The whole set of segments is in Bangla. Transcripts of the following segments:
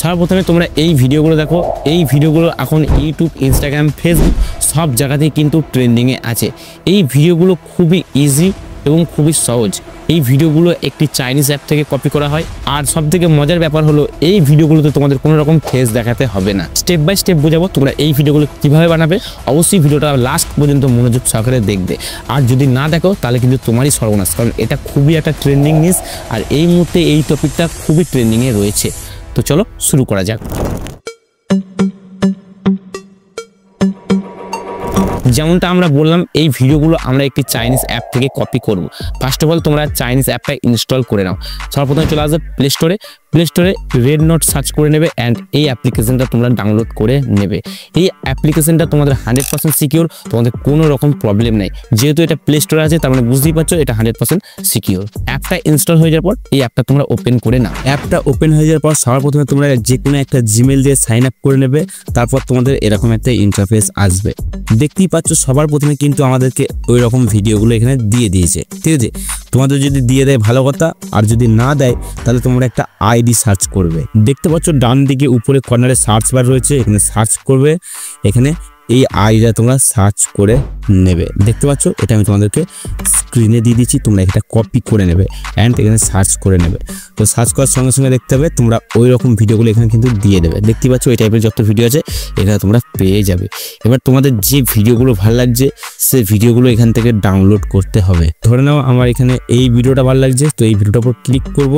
সর্বপ্রথমে তোমরা এই ভিডিওগুলো দেখো। এই ভিডিওগুলো এখন ইউটিউব, ইনস্টাগ্রাম, ফেসবুক সব জায়গাতেই কিন্তু ট্রেন্ডিংয়ে আছে। এই ভিডিওগুলো খুবই ইজি এবং খুবই সহজ। এই ভিডিওগুলো একটি চাইনিজ অ্যাপ থেকে কপি করা হয়। আর সবথেকে মজার ব্যাপার হলো এই ভিডিওগুলোতে তোমাদের কোনো রকম ফেস দেখাতে হবে না। স্টেপ বাই স্টেপ বোঝাবো তোমরা এই ভিডিওগুলো কীভাবে বানাবে। অবশ্যই ভিডিওটা লাস্ট পর্যন্ত মনোযোগ সহকারে দেখবে। আর যদি না দেখো তাহলে কিন্তু তোমারই সর্বনাশ, কারণ এটা খুবই একটা ট্রেন্ডিং নিউজ আর এই মুহূর্তে এই টপিকটা খুবই ট্রেন্ডিংয়ে রয়েছে। তো চলো শুরু করা যাক। যেমনটা আমরা বললাম, এই ভিডিওগুলো আমরা একটি চাইনিজ অ্যাপ থেকে কপি করব। ফার্স্ট অফ অল তোমরা চাইনিজ অ্যাপটা ইনস্টল করে নাও। সর্বপ্রথমে চলে আসবে প্লে স্টোরে রেড নোট সার্চ করে নেবে অ্যান্ড এই অ্যাপ্লিকেশনটা তোমরা ডাউনলোড করে নেবে। এই অ্যাপ্লিকেশনটা তোমাদের 100% সিকিউর, তোমাদের কোনো রকম প্রবলেম নেই। যেহেতু এটা প্লে স্টোরে আছে তার মানে বুঝতেই পারছো এটা 100% সিকিউর। অ্যাপটা ইনস্টল হয়ে যাওয়ার পর এই অ্যাপটা তোমরা ওপেন করে নাও। অ্যাপটা ওপেন হয়ে যাওয়ার পর সর্বপ্রথমে তোমরা যে কোনো একটা জিমেল দিয়ে সাইন আপ করে নেবে। তারপর তোমাদের এরকম একটা ইন্টারফেস আসবে। দেখতেই পাচ্ছ সবার প্রথমে কিন্তু আমাদেরকে ওই রকম ভিডিওগুলো এখানে দিয়ে দিয়েছে। ঠিক আছে, তোমাদের যদি দিয়ে দেয় ভালো কথা, আর যদি না দেয় তাহলে তোমরা একটা আইডি সার্চ করবে। দেখতে পাচ্ছ ডান দিকে উপরে কর্নারে সার্চ বার রয়েছে, এখানে সার্চ করবে। এখানে এই আইডিটা তোমরা সার্চ করে নেবে। দেখতে পাচ্ছ এটা আমি তোমাদেরকে স্ক্রিনে দিয়ে দিচ্ছি, তোমরা এটা কপি করে নেবে অ্যান্ড এখানে সার্চ করে নেবে। তো সার্চ করার সঙ্গে সঙ্গে দেখতে হবে তোমরা ওই রকম ভিডিওগুলো এখানে কিন্তু দিয়ে দেবে। দেখতে পাচ্ছ এই টাইপের যত ভিডিও আছে এখানে তোমরা পেয়ে যাবে। এবার তোমাদের যে ভিডিওগুলো ভালো লাগছে সেই ভিডিওগুলো এখান থেকে ডাউনলোড করতে হবে। ধরে নাও আমার এখানে এই ভিডিওটা ভালো লাগছে, তো এই ভিডিওটার উপর ক্লিক করব,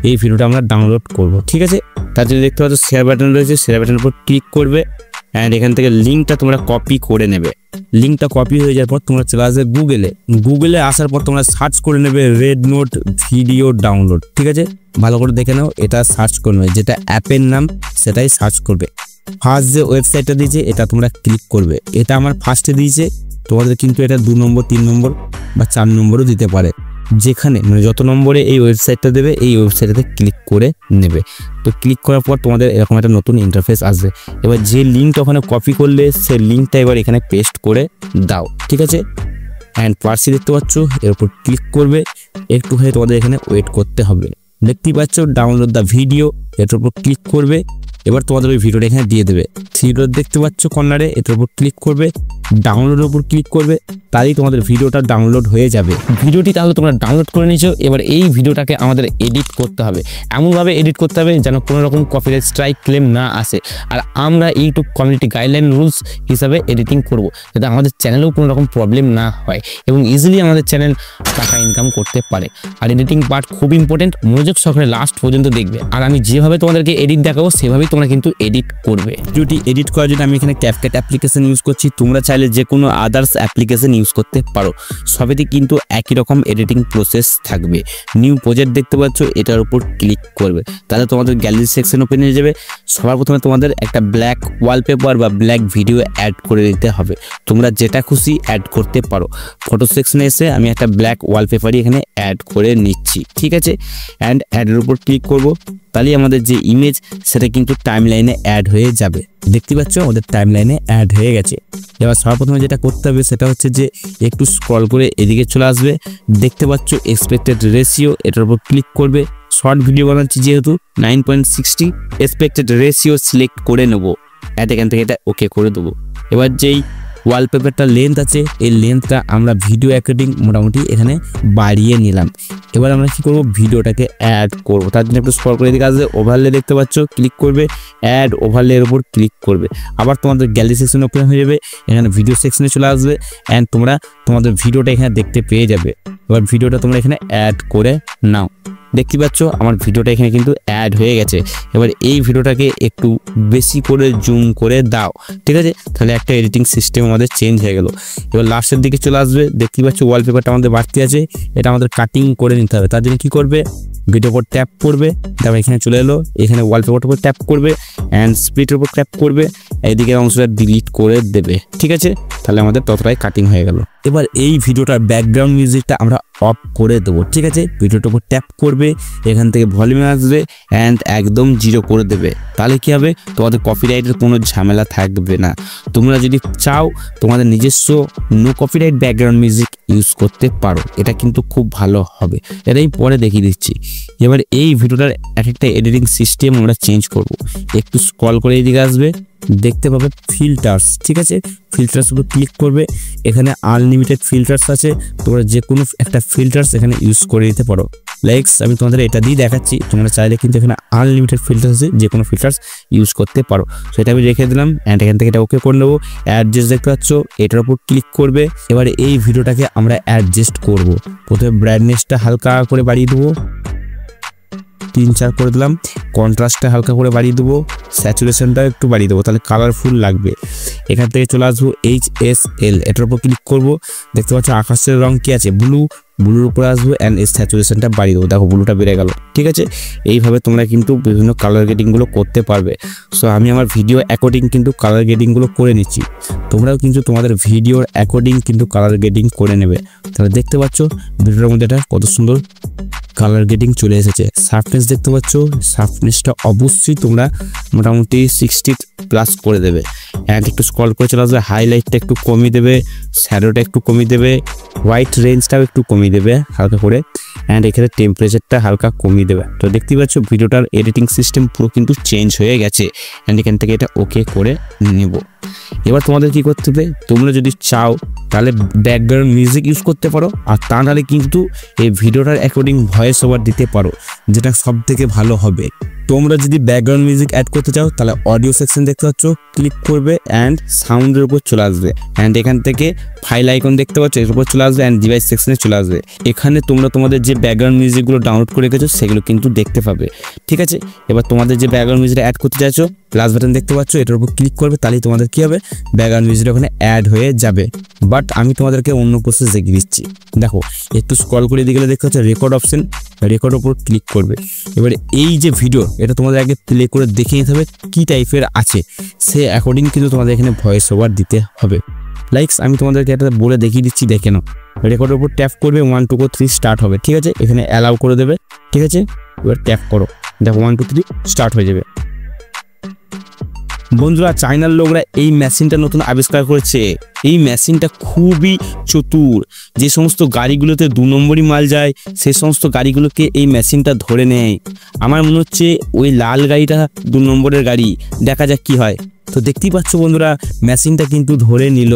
এই ভিডিওটা আমরা ডাউনলোড করব। ঠিক আছে, তার জন্য দেখতে পাচ্ছ শেয়ার বাটন রয়েছে, শেয়ার বাটনের উপর ক্লিক করবে অ্যান্ড এখান থেকে লিঙ্কটা তোমরা কপি করে নেবে। লিঙ্কটা কপি হয়ে যাওয়ার পর তোমরা চলে আসবে গুগলে আসার পর তোমরা সার্চ করে নেবে রেড নোট ভিডিও ডাউনলোড। ঠিক আছে, ভালো করে দেখে নাও, এটা সার্চ করে নেবে, যেটা অ্যাপের নাম সেটাই সার্চ করবে। ফার্স্ট যে ওয়েবসাইটটা দিয়েছে এটা তোমরা ক্লিক করবে। এটা আমার ফার্স্টে দিয়েছে, তোমাদের কিন্তু এটা 2 নম্বর 3 নম্বর বা 4 নম্বরও দিতে পারে। যেখানে মানে যত নম্বরে এই ওয়েবসাইটটা দেবে এই ওয়েবসাইটটাতে ক্লিক করে নেবে। তো ক্লিক করার পর তোমাদের এরকম একটা নতুন ইন্টারফেস আসবে। এবার যে লিঙ্কটা ওখানে কপি করলে সেই লিঙ্কটা এবার এখানে পেস্ট করে দাও। ঠিক আছে, অ্যান্ড পার্সি দেখতে পাচ্ছ, এর উপর ক্লিক করবে। একটু হয়ে তোমাদের এখানে ওয়েট করতে হবে। দেখতেই পাচ্ছ ডাউনলোড দ্য ভিডিও, এটার উপর ক্লিক করবে। এবার তোমাদের ওই ভিডিওটা এখানে দিয়ে দেবে। ভিডিও দেখতে পাচ্ছ কর্নারে, এটার উপর ক্লিক করবে, ডাউনলোডের উপর ক্লিক করবে, তাহলেই তোমাদের ভিডিওটা ডাউনলোড হয়ে যাবে। ভিডিওটি তাহলে তোমরা ডাউনলোড করে নিয়েছো। এবার এই ভিডিওটাকে আমাদের এডিট করতে হবে, এমনভাবে এডিট করতে হবে যেন কোনো রকম কপিরাইট স্ট্রাইক ক্লেম না আসে। আর আমরা ইউটিউব কমিউনিটি গাইডলাইন রুলস হিসাবে এডিটিং করব, যাতে আমাদের চ্যানেলেও কোনো রকম প্রবলেম না হয় এবং ইজিলি আমাদের চ্যানেল টাকা ইনকাম করতে পারে। আর এডিটিং পার্ট খুব ইম্পর্টেন্ট, মনোযোগ সহকারে লাস্ট পর্যন্ত দেখবে। আর আমি যেভাবে তোমাদেরকে এডিট দেখাবো সেভাবেই তোমরা কিন্তু এডিট করবে। ভিডিওটি এডিট করার জন্য আমি এখানে ক্যাপকাট অ্যাপ্লিকেশন ইউজ করছি। তোমরা চাইলে যে কোনো আদার্স অ্যাপ্লিকেশন ইউজ করতে পারো, সবেতে কিন্তু একই রকম এডিটিং প্রসেস থাকবে। নিউ প্রজেক্ট দেখতে পাচ্ছ, এটার উপর ক্লিক করবে, তাহলে তোমাদের গ্যালারি সেকশন ওপেন হয়ে যাবে। সবার প্রথমে তোমাদের একটা ব্ল্যাক ওয়ালপেপার বা ব্ল্যাক ভিডিও অ্যাড করে দিতে হবে। তোমরা যেটা খুশি অ্যাড করতে পারো। ফটো সেকশনে এসে আমি একটা ব্ল্যাক ওয়ালপেপারই এখানে অ্যাড করে নিচ্ছি। ঠিক আছে, অ্যান্ড অ্যাডের উপর ক্লিক করব, তাহলে আমাদের যে ইমেজ সেটা কিন্তু টাইমলাইনে অ্যাড হয়ে যাবে। দেখতে পাচ্ছ আমাদের টাইমলাইনে অ্যাড হয়ে গেছে। এবার সর্বপ্রথমে যেটা করতে হবে সেটা হচ্ছে যে একটু স্ক্রল করে এদিকে চলে আসবে। দেখতে পাচ্ছ এক্সপেক্টেড রেশিও, এটার উপর ক্লিক করবে। শর্ট ভিডিও বানাচ্ছি যেহেতু 9.60 এক্সপেক্টেড রেশিও সিলেক্ট করে নেবো। এখান থেকে এটা ওকে করে দেবো। এবার যেই ওয়ালপেপারটা লেন্থ আছে এই লেন্থটা আমরা ভিডিও অ্যাকর্ডিং মোটামুটি এখানে বাড়িয়ে নিলাম। এবার আমরা কি করব, ভিডিওটাকে অ্যাড করব। তার জন্য একটু স্ক্রল করে দিকে আসবে, ওভারলে দেখতে পাচ্ছ, ক্লিক করবে, অ্যাড ওভারলে এর উপর ক্লিক করবে। আবার তোমাদের গ্যালারি সেকশন ওপেন হয়ে যাবে, এখানে ভিডিও সেকশনে চলে আসবে অ্যান্ড তোমরা তোমাদের ভিডিওটা এখানে দেখতে পেয়ে যাবে। এবার ভিডিওটা তোমরা এখানে অ্যাড করে নাও। দেখতে পাচ্ছ আমার ভিডিওটা এখানে কিন্তু অ্যাড হয়ে গেছে। এবার এই ভিডিওটাকে একটু বেশি করে জুম করে দাও। ঠিক আছে, তাহলে একটা এডিটিং সিস্টেম আমাদের চেঞ্জ হয়ে গেল। এবার লাস্টের দিকে চলে আসবে, দেখতে পাচ্ছ ওয়ালপেপারটা আমাদের বাড়তি আছে, এটা আমাদের কাটিং করে নিতে হবে। তার জন্য কি করবে, ভিডিওর উপর ট্যাপ করবে, তারপর এখানে চলে এলো, এখানে ওয়ালপেপারটার উপর ট্যাপ করবে অ্যান্ড স্প্লিটের উপর ট্যাপ করবে, এইদিকে অংশটা ডিলিট করে দেবে। ঠিক আছে, তাহলে আমাদের ততটাই কাটিং হয়ে গেল। এবার এই ভিডিওটার ব্যাকগ্রাউন্ড মিউজিকটা আমরা অফ করে দেবো। ঠিক আছে, ভিডিওটার উপর ট্যাপ করবে, এখান থেকে ভলিউমে আসবে অ্যান্ড একদম 0 করে দেবে। তাহলে কি হবে, তোমাদের কপিরাইটের কোনো ঝামেলা থাকবে না। তোমরা যদি চাও তোমাদের নিজস্ব no copyright background music use করতে পারো। এটা কিন্তু খুব ভালো হবে, এটাই পরে দেখিয়ে দিচ্ছি। এবার এই ভিডিওটার একটা এডিটিং সিস্টেম আমরা চেঞ্জ করব। একটু স্ক্রল করে এদিকে আসবে, দেখতে পাবে ফিল্টার্স, ঠিক আছে? ফিল্টার্স উপর ক্লিক করবে, এখানে আনলিমিটেড ফিল্টার্স আছে, তোমরা যে কোনো একটা ফিল্টার্স এখানে ইউজ করে দিতে পারো। লাইকস আমি তোমাদের এটা দিয়ে দেখাচ্ছি, তোমরা চাইলে কিন্তু এখানে আনলিমিটেড ফিল্টার্স আছে, যে কোনো ফিল্টার্স ইউজ করতে পারো। সেটা আমি রেখে দিলাম অ্যান্ড এখান থেকে এটা ওকে করে নেবো। অ্যাডজাস্ট দেখতে পাচ্ছ, এটার উপর ক্লিক করবে। এবারে এই ভিডিওটাকে আমরা অ্যাডজাস্ট করব। প্রথমে ব্রাইটনেসটা হালকা করে বাড়িয়ে দেবো, 3-4 করে দিলাম। কন্ট্রাস্টটা হালকা করে বাড়িয়ে দেবো, স্যাচুরেশনটাও একটু বাড়িয়ে দেবো, তাহলে কালারফুল লাগবে। এখান থেকে চলে আসবো HSL, এটার উপর ক্লিক করব। দেখতে পাচ্ছ আকাশের রং কি আছে, ব্লুর উপরে আসবো অ্যান্ড এর স্যাচুরেশনটা বাড়িয়ে দেবো। দেখো ব্লুটা বেড়ে গেল, ঠিক আছে? এইভাবে তোমরা কিন্তু বিভিন্ন কালার গ্রেডিংগুলো করতে পারবে। সো আমি আমার ভিডিও অ্যাকর্ডিং কিন্তু কালার গ্রেডিংগুলো করে নিচ্ছি, তোমরাও কিন্তু তোমাদের ভিডিওর অ্যাকর্ডিং কিন্তু কালার গ্রেডিং করে নেবে। তাহলে দেখতে পাচ্ছ ভিডিওর মধ্যে এটা কত সুন্দর কালার গ্রেডিং চলে এসেছে। শার্পনেস দেখতে পাচ্ছ, শার্পনেসটা অবশ্যই তোমরা মোটামুটি 60+ করে দেবে। অ্যান্ড একটু স্ক্রল করে চলে আসবে, হাইলাইটটা একটু কমিয়ে দেবে, শ্যাডোটা একটু কমিয়ে দেবে, হোয়াইট রেঞ্জটাও একটু কমিয়ে দেবে হালকা করে, অ্যান্ড এখানে টেম্পারেচারটা হালকা কমিয়ে দেবে। তো দেখতেই পাচ্ছ ভিডিওটার এডিটিং সিস্টেম পুরো কিন্তু চেঞ্জ হয়ে গেছে। অ্যান্ড এখান থেকে এটা ওকে করে নেব। এবার তোমাদের কি করতে হবে, তোমরা যদি চাও তাহলে ব্যাকগ্রাউন্ড মিউজিক ইউজ করতে পারো, আর তা নাহলে কিন্তু এই ভিডিওটার অ্যাকর্ডিং ভয়েস ওভার দিতে পারো, যেটা সব থেকে ভালো হবে। তোমরা যদি ব্যাকগ্রাউন্ড মিউজিক অ্যাড করতে চাও তাহলে অডিও সেকশন দেখতে পাচ্ছ, ক্লিক করবে অ্যান্ড সাউন্ডের উপর চলে আসবে, অ্যান্ড এখান থেকে ফাইল আইকন দেখতে পাচ্ছ এর উপর চলে আসবে অ্যান্ড ডিভাইস সেকশনে চলে আসবে। এখানে তোমরা তোমাদের যে ব্যাকগ্রাউন্ড মিউজিকগুলো ডাউনলোড করে রেখেছো সেগুলো কিন্তু দেখতে পাবে, ঠিক আছে? এবার তোমাদের যে ব্যাকগ্রাউন্ড মিউজিক অ্যাড করতে চাইছো, প্লাস বাটন দেখতে পাচ্ছ, এটার উপর ক্লিক করবে, তাহলেই তোমাদের কি হবে, ব্যাকগ্রাউন্ড মিউজিক ওখানে অ্যাড হয়ে যাবে। বাট আমি তোমাদেরকে অন্য প্রসেস দেখিয়ে দিচ্ছি। দেখো একটু স্ক্রল করে দিয়ে গেলে দেখতে পাচ্ছ রেকর্ড অপশন, রেকর্ড উপর ক্লিক করবে। এবারে এই যে ভিডিও, এটা তোমাদের আগে প্লে করে দেখে নিতে হবে কি টাইপের আছে, সে অ্যাকর্ডিং কিন্তু তোমাদের এখানে ভয়েস ওভার দিতে হবে। লাইকস আমি তোমাদেরকে এটা বলে দেখিয়ে দিচ্ছি, দেখে নাও। রেকর্ডের উপর ট্যাপ করবে, 1 2 3 স্টার্ট হবে, ঠিক আছে? এখানে অ্যালাউ করে দেবে, ঠিক আছে? এবার ট্যাপ করো, দেখো 1 2 3 স্টার্ট হয়ে যাবে। বন্ধুরা, চায়নার লোকরা এই মেশিনটা নতুন আবিষ্কার করেছে। এই মেশিনটা খুবই চতুর। যে সমস্ত গাড়িগুলোতে 2 নম্বরই মাল যায়, সেই সমস্ত গাড়িগুলোকে এই মেশিনটা ধরে নেয়। আমার মনে হচ্ছে ওই লাল গাড়িটা 2 নম্বরের গাড়ি, দেখা যাক কি হয়। তো দেখতেই পাচ্ছ বন্ধুরা, মেশিনটা কিন্তু ধরে নিল।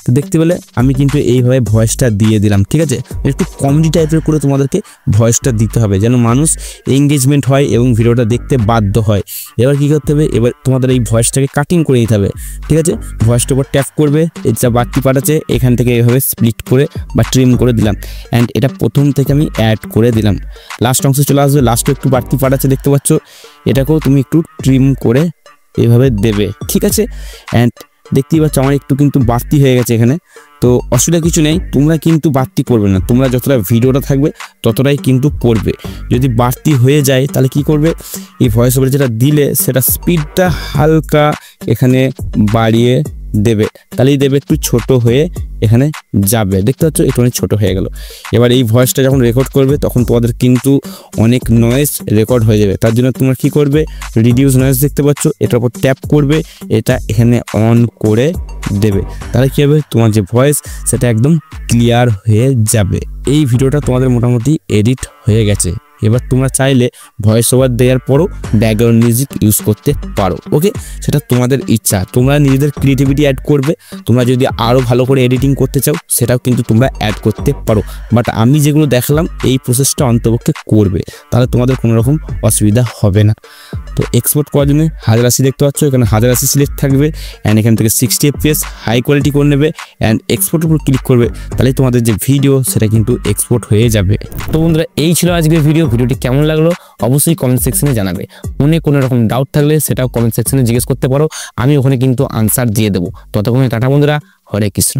তো দেখতে পেলে আমি কিন্তু এইভাবে ভয়েসটা দিয়ে দিলাম, ঠিক আছে? একটু কমেডি টাইপের করে তোমাদেরকে ভয়েসটা দিতে হবে, যেন মানুষ এঙ্গেজমেন্ট হয় এবং ভিডিওটা দেখতে বাধ্য হয়। এবার কি করতে হবে, এবার তোমাদের এই ভয়েসটাকে কাটিং করে নিতে হবে, ঠিক আছে? ভয়েসটার উপর ট্যাপ করবে, এটা বাড়তি পার্ট আছে, এখান থেকে এইভাবে স্প্লিট করে বা ট্রিম করে দিলাম, অ্যান্ড এটা প্রথম থেকে আমি অ্যাড করে দিলাম। লাস্ট অংশে চলে আসবে, লাস্টে একটু বাড়তি পার্ট আছে দেখতে পাচ্ছ, এটাকেও তুমি একটু ট্রিম করে এইভাবে দেবে, ঠিক আছে? অ্যান্ড দেখতেই পাচ্ছ আমার একটু কিন্তু বাড়তি হয়ে গেছে এখানে। তো অসুবিধা কিছু নেই, তোমরা কিন্তু বাড়তি করবে না, তোমরা যতটা ভিডিওটা থাকবে ততটাই কিন্তু করবে। যদি বাড়তি হয়ে যায় তাহলে কি করবে, এই ভয়েস ওভার যেটা দিলে সেটা স্পিডটা হালকা এখানে বাড়িয়ে দেবে, তাহলেই দেবে একটু ছোট হয়ে এখানে যাবে। দেখতে পাচ্ছ একটু অনেক ছোটো হয়ে গেল। এবার এই ভয়েসটা যখন রেকর্ড করবে তখন তোমাদের কিন্তু অনেক নয়েজ রেকর্ড হয়ে যাবে। তার জন্য তোমরা কি করবে, রিডিউস নয়েজ দেখতে পাচ্ছ, এটার উপর ট্যাপ করবে, এটা এখানে অন করে দেবে, তাহলে কি হবে, তোমার যে ভয়েস সেটা একদম ক্লিয়ার হয়ে যাবে। এই ভিডিওটা তোমাদের মোটামুটি এডিট হয়ে গেছে। এবার তোমরা চাইলে ভয়েস ওভার দেওয়ার পরও ব্যাকগ্রাউন্ড মিউজিক ইউজ করতে পারো, ওকে? সেটা তোমাদের ইচ্ছা, তোমরা নিজেদের ক্রিয়েটিভিটি অ্যাড করবে। তোমরা যদি আরও ভালো করে এডিটিং করতে চাও সেটাও কিন্তু তোমরা অ্যাড করতে পারো। বাট আমি যেগুলো দেখালাম এই প্রসেসটা অন্তপক্ষে করবে, তাহলে তোমাদের কোনো রকম অসুবিধা হবে না। তো এক্সপোর্ট করার জন্য 1080 দেখতে পাচ্ছ, এখানে 1080 সিলেক্ট থাকবে, অ্যান্ড এখান থেকে 60 fps হাই কোয়ালিটি করে নেবে, অ্যান্ড এক্সপোর্টের উপর ক্লিক করবে, তাহলে তোমাদের যে ভিডিও সেটা কিন্তু এক্সপোর্ট হয়ে যাবে। তো বন্ধুরা, এই ছিল আজকের ভিডিওটি কেমন লাগলো অবশ্যই কমেন্ট সেকশনে জানাবে। মনে কোনো রকম ডাউট থাকলে সেটাও কমেন্ট সেকশনে জিজ্ঞেস করতে পারো, আমি ওখানে কিন্তু আনসার দিয়ে দেবো। ততক্ষণে টাটা বন্ধুরা, হরে কৃষ্ণ।